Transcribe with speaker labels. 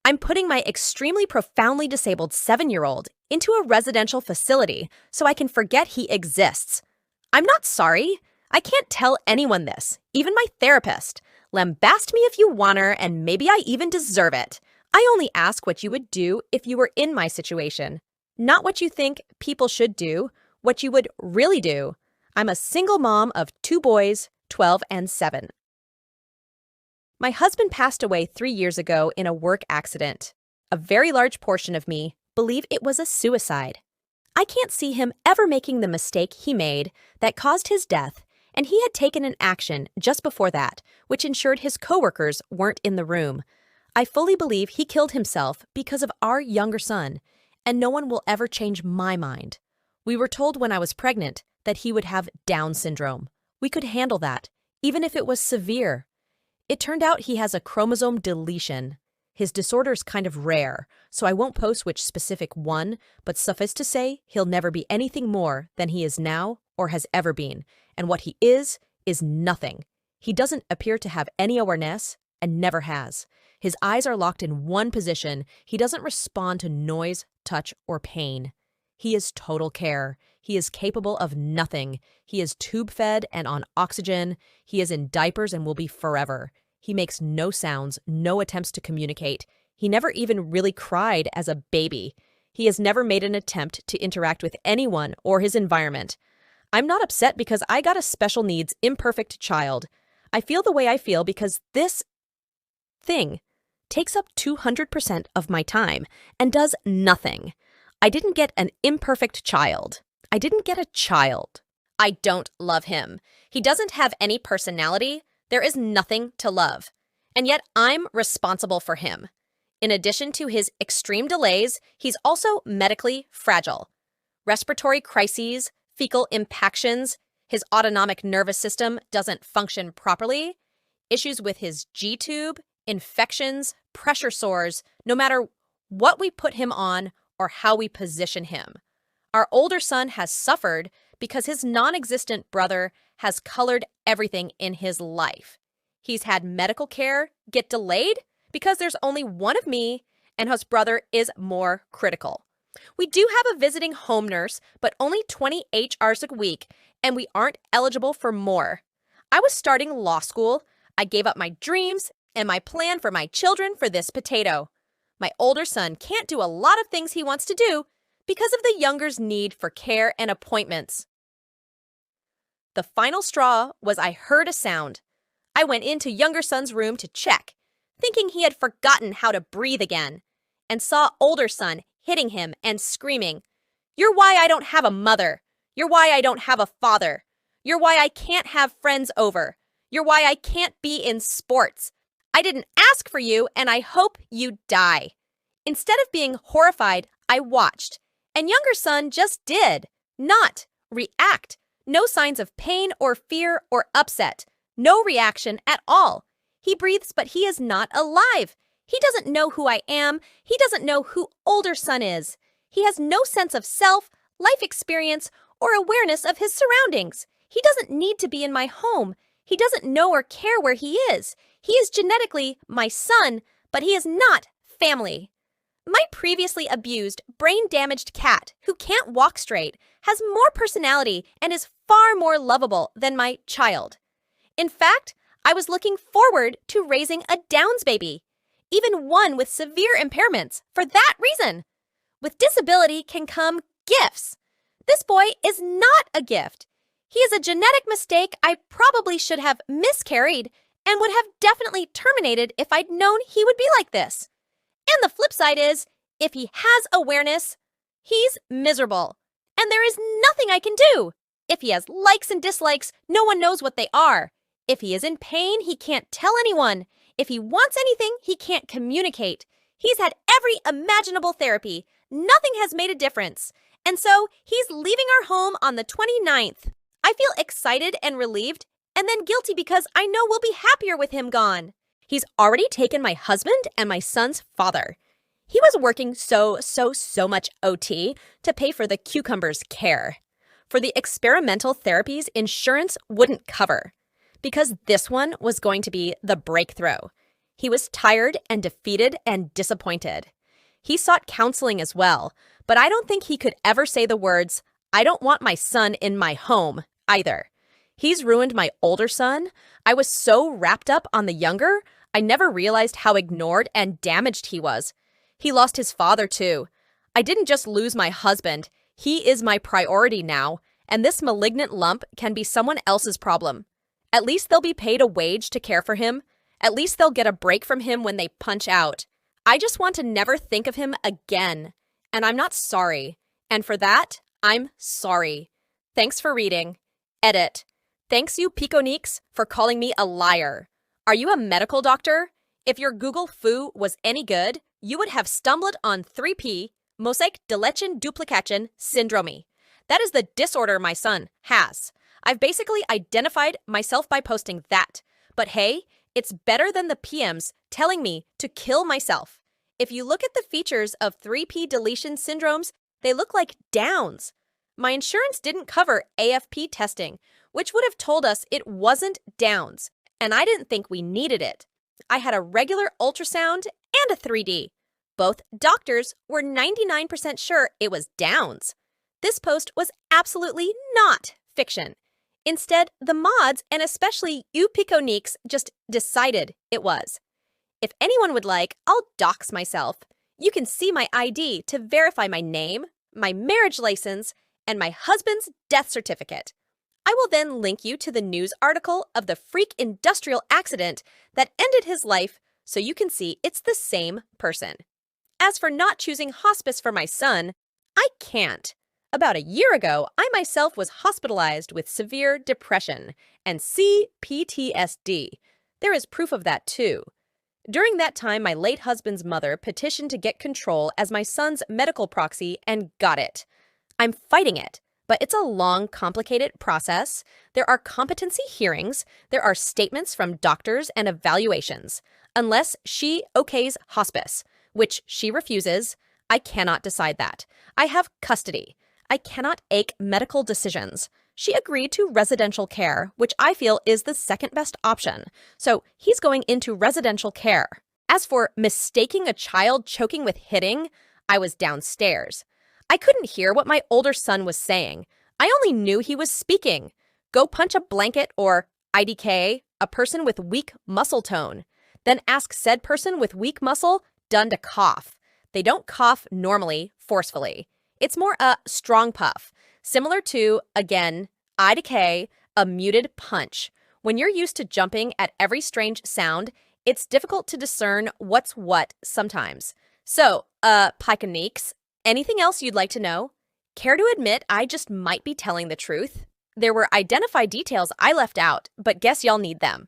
Speaker 1: I'm putting my extremely profoundly disabled 7-year-old into a residential facility so I can forget he exists. I'm not sorry. I can't tell anyone this, even my therapist. Lambast me if you wanter, and maybe I even deserve it. I only ask what you would do if you were in my situation. Not what you think people should do, what you would really do. I'm a single mom of 2 boys, 12 and 7. My husband passed away 3 years ago in a work accident. A very large portion of me believe it was a suicide. I can't see him ever making the mistake he made that caused his death, and he had taken an action just before that, which ensured his coworkers weren't in the room. I fully believe he killed himself because of our younger son, and no one will ever change my mind. We were told when I was pregnant that he would have Down syndrome. We could handle that, even if it was severe. It turned out he has a chromosome deletion. His disorder's kind of rare, so I won't post which specific one, but suffice to say, he'll never be anything more than he is now or has ever been, and what he is nothing. He doesn't appear to have any awareness and never has. His eyes are locked in one position. He doesn't respond to noise, touch, or pain. He is total care. He is capable of nothing. He is tube-fed and on oxygen. He is in diapers and will be forever. He makes no sounds, no attempts to communicate. He never even really cried as a baby. He has never made an attempt to interact with anyone or his environment. I'm not upset because I got a special needs, imperfect child. I feel the way I feel because this thing takes up 200% of my time and does nothing. I didn't get an imperfect child. I didn't get a child. I don't love him. He doesn't have any personality. There is nothing to love. And yet I'm responsible for him. In addition to his extreme delays, he's also medically fragile. Respiratory crises, fecal impactions, his autonomic nervous system doesn't function properly, issues with his G-tube, infections, pressure sores, no matter what we put him on or how we position him. Our older son has suffered because his non-existent brother has colored everything in his life. He's had medical care get delayed because there's only one of me and his brother is more critical. We do have a visiting home nurse, but only 20 hours a week, and we aren't eligible for more. I was starting law school. I gave up my dreams and my plan for my children for this potato. My older son can't do a lot of things he wants to do because of the younger's need for care and appointments. The final straw was I heard a sound. I went into younger son's room to check, thinking he had forgotten how to breathe again, and saw older son hitting him and screaming, "You're why I don't have a mother. You're why I don't have a father. You're why I can't have friends over. You're why I can't be in sports. I didn't ask for you, and I hope you die." Instead of being horrified, I watched, and younger son just did not react. No signs of pain or fear or upset. No reaction at all. He breathes, but he is not alive. He doesn't know who I am. He doesn't know who older son is. He has no sense of self, life experience, or awareness of his surroundings. He doesn't need to be in my home. He doesn't know or care where he is. He is genetically my son, but he is not family. My previously abused, brain-damaged cat, who can't walk straight, has more personality and is far more lovable than my child. In fact, I was looking forward to raising a Downs baby, even one with severe impairments, for that reason. With disability can come gifts. This boy is not a gift. He is a genetic mistake I probably should have miscarried and would have definitely terminated if I'd known he would be like this. And the flip side is, if he has awareness, he's miserable. And there is nothing I can do. If he has likes and dislikes, no one knows what they are. If he is in pain, he can't tell anyone. If he wants anything, he can't communicate. He's had every imaginable therapy. Nothing has made a difference. And so he's leaving our home on the 29th. I feel excited and relieved, and then guilty because I know we'll be happier with him gone. He's already taken my husband and my son's father. He was working so much OT to pay for the cucumber's care. For the experimental therapies insurance wouldn't cover. Because this one was going to be the breakthrough. He was tired and defeated and disappointed. He sought counseling as well, but I don't think he could ever say the words, "I don't want my son in my home," either. He's ruined my older son. I was so wrapped up on the younger, I never realized how ignored and damaged he was. He lost his father too. I didn't just lose my husband. He is my priority now, and this malignant lump can be someone else's problem. At least they'll be paid a wage to care for him. At least they'll get a break from him when they punch out. I just want to never think of him again. And I'm not sorry. And for that, I'm sorry. Thanks for reading. Edit. Thanks you, Piconiques, for calling me a liar. Are you a medical doctor? If your Google foo was any good, you would have stumbled on 3P, mosaic deletion duplication syndrome. That is the disorder my son has. I've basically identified myself by posting that. But hey, it's better than the PMs telling me to kill myself. If you look at the features of 3P deletion syndromes, they look like Downs. My insurance didn't cover AFP testing, which would have told us it wasn't Downs, and I didn't think we needed it. I had a regular ultrasound and a 3D. Both doctors were 99% sure it was Downs. This post was absolutely not fiction. Instead, the mods, and especially you Piconiques, just decided it was. If anyone would like, I'll dox myself. You can see my ID to verify my name, my marriage license, and my husband's death certificate. I will then link you to the news article of the freak industrial accident that ended his life so you can see it's the same person. As for not choosing hospice for my son, I can't. About a year ago, I myself was hospitalized with severe depression and CPTSD. There is proof of that too. During that time, my late husband's mother petitioned to get control as my son's medical proxy and got it. I'm fighting it, but it's a long, complicated process. There are competency hearings, there are statements from doctors and evaluations. Unless she okays hospice, which she refuses, I cannot decide that. I have custody. I cannot ache medical decisions. She agreed to residential care, which I feel is the second best option. So he's going into residential care. As for mistaking a child choking with hitting, I was downstairs. I couldn't hear what my older son was saying. I only knew he was speaking. Go punch a blanket or IDK, a person with weak muscle tone. Then ask said person with weak muscle done to cough. They don't cough normally, forcefully. It's more a strong puff, similar to, again, IDK, a muted punch. When you're used to jumping at every strange sound, it's difficult to discern what's what sometimes. So, Piconiques, anything else you'd like to know? Care to admit I just might be telling the truth? There were identified details I left out, but guess y'all need them.